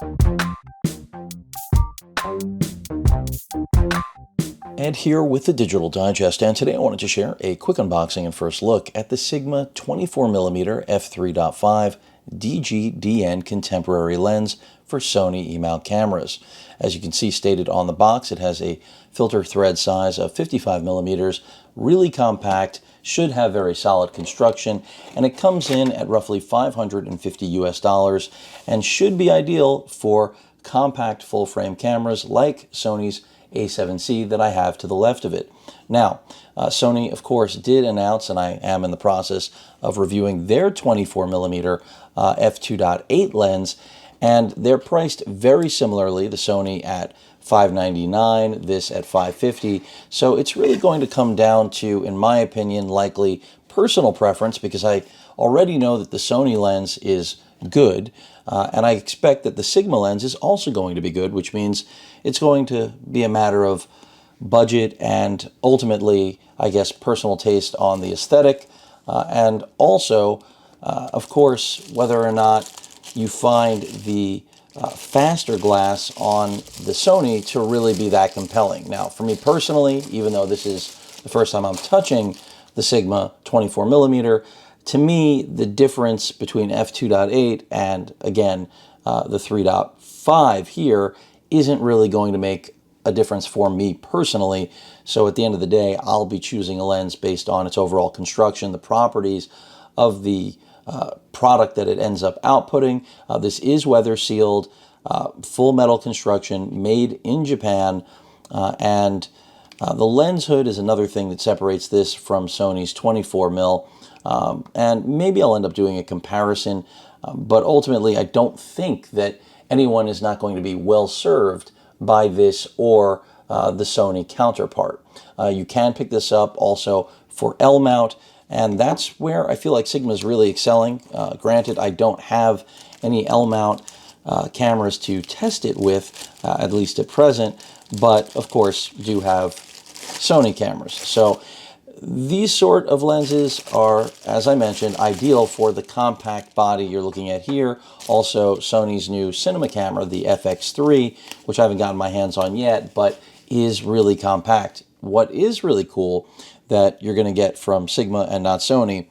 And here with the Digital Digest, and today I wanted to share a quick unboxing and first look at the Sigma 24mm f3.5 DGDN contemporary lens for Sony E-mount cameras. As you can see stated on the box, it has a filter thread size of 55mm, really compact, should have very solid construction, and it comes in at roughly $550 and should be ideal for compact full-frame cameras like Sony's A7C that I have to the left of it. Now, Sony, of course, did announce, and I am in the process of reviewing their 24mm f2.8 lens, and they're priced very similarly, the Sony at $599, this at $550. So it's really going to come down to, in my opinion, likely personal preference, because I already know that the Sony lens is good, and I expect that the Sigma lens is also going to be good, which means it's going to be a matter of budget and ultimately, I guess, personal taste on the aesthetic, and also, of course, whether or not you find the faster glass on the Sony to really be that compelling. Now, for me personally, even though this is the first time I'm touching the Sigma 24mm, to me, the difference between f2.8 and, again, the 3.5 here isn't really going to make a difference for me personally. So at the end of the day, I'll be choosing a lens based on its overall construction, the properties of the product that it ends up outputting. This is weather sealed, full metal construction, made in Japan, and the lens hood is another thing that separates this from Sony's 24mm. And maybe I'll end up doing a comparison, but ultimately I don't think that anyone is not going to be well served by this or the Sony counterpart. You can pick this up also for L mount, and that's where I feel like Sigma is really excelling. Granted, I don't have any L mount cameras to test it with, at least at present, but of course do have Sony cameras. So these sort of lenses are, as I mentioned, ideal for the compact body you're looking at here. Also, Sony's new cinema camera, the FX3, which I haven't gotten my hands on yet, but is really compact. What is really cool that you're going to get from Sigma and not Sony,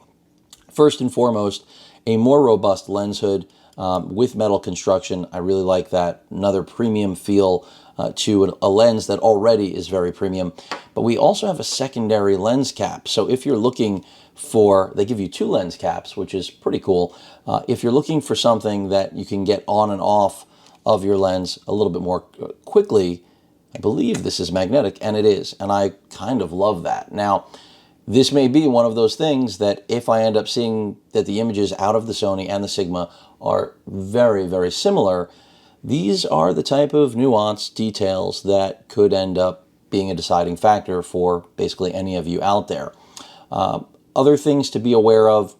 first and foremost, a more robust lens hood with metal construction. I really like that. Another premium feel to a lens that already is very premium. But we also have a secondary lens cap. So if you're looking for, they give you two lens caps, which is pretty cool. If you're looking for something that you can get on and off of your lens a little bit more quickly, I believe this is magnetic, and it is. And I kind of love that. Now, this may be one of those things that if I end up seeing that the images out of the Sony and the Sigma are very, very similar, these are the type of nuanced details that could end up being a deciding factor for basically any of you out there. Other things to be aware of,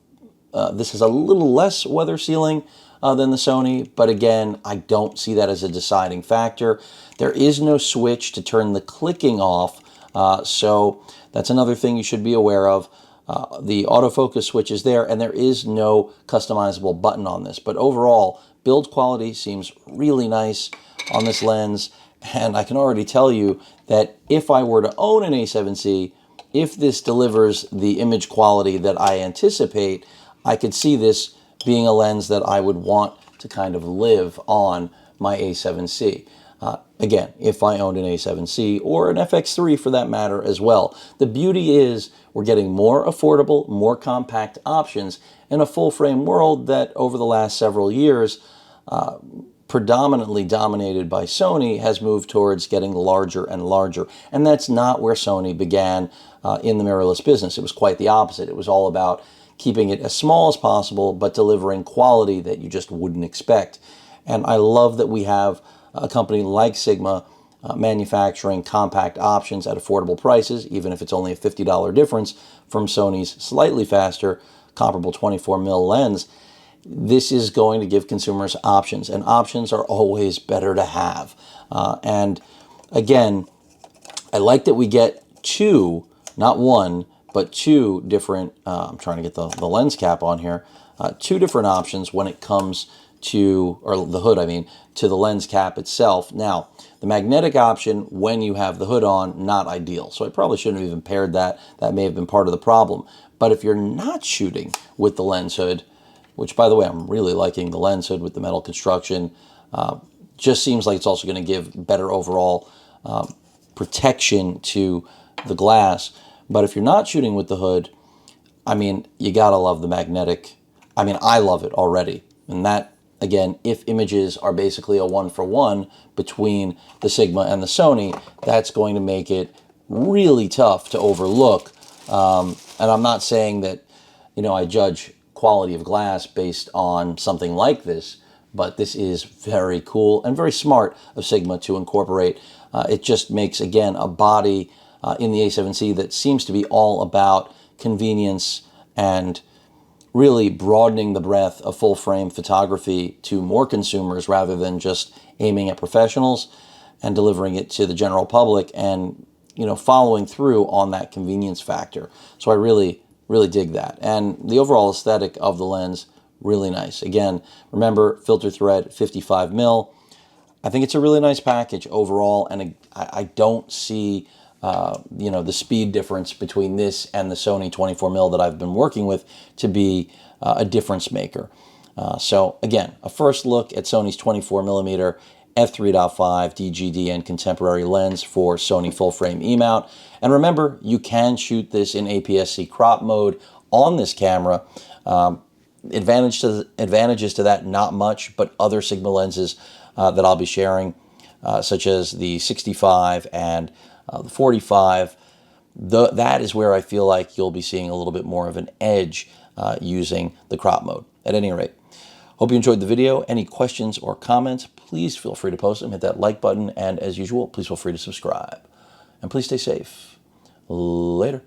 this is a little less weather sealing than the Sony, but again, I don't see that as a deciding factor. There is no switch to turn the clicking off, so that's another thing you should be aware of. The autofocus switch is there, and there is no customizable button on this. But overall, build quality seems really nice on this lens, and I can already tell you that if I were to own an A7C, if this delivers the image quality that I anticipate, I could see this being a lens that I would want to kind of live on my A7C. Again, if I owned an A7C or an FX3 for that matter as well. The beauty is we're getting more affordable, more compact options in a full-frame world that over the last several years, predominantly dominated by Sony, has moved towards getting larger and larger. And that's not where Sony began in the mirrorless business. It was quite the opposite. It was all about keeping it as small as possible, but delivering quality that you just wouldn't expect. And I love that we have a company like Sigma manufacturing compact options at affordable prices, even if it's only a $50 difference from Sony's slightly faster, comparable 24mm lens. This is going to give consumers options, and options are always better to have. And again, I like that we get two, not one, but two different, I'm trying to get the lens cap on here, two different options when it comes to, or the hood, I mean, to the lens cap itself. Now, the magnetic option when you have the hood on, not ideal. So I probably shouldn't have even paired that. That may have been part of the problem. But if you're not shooting with the lens hood, which, by the way, I'm really liking the lens hood with the metal construction, just seems like it's also going to give better overall protection to the glass. But if you're not shooting with the hood, I mean, you gotta love the magnetic. I mean, I love it already. And that, again, if images are basically a 1-for-1 between the Sigma and the Sony, that's going to make it really tough to overlook. And I'm not saying that, I judge quality of glass based on something like this, but this is very cool and very smart of Sigma to incorporate. It just makes, again, a body in the A7C that seems to be all about convenience and really broadening the breadth of full-frame photography to more consumers rather than just aiming at professionals and delivering it to the general public and, following through on that convenience factor. So I really, really dig that. And the overall aesthetic of the lens, really nice. Again, remember, filter thread 55 mil. I think it's a really nice package overall, and I don't see the speed difference between this and the Sony 24 mil that I've been working with to be a difference maker. So again, a first look at Sony's 24 millimeter f3.5 DGDN contemporary lens for Sony full frame E-mount. And remember, you can shoot this in APS-C crop mode on this camera. Advantages to that, not much, but other Sigma lenses that I'll be sharing, such as the 65 and the 45, that is where I feel like you'll be seeing a little bit more of an edge using the crop mode. At any rate, hope you enjoyed the video. Any questions or comments, please feel free to post them. Hit that like button, and as usual, please feel free to subscribe. And please stay safe. Later.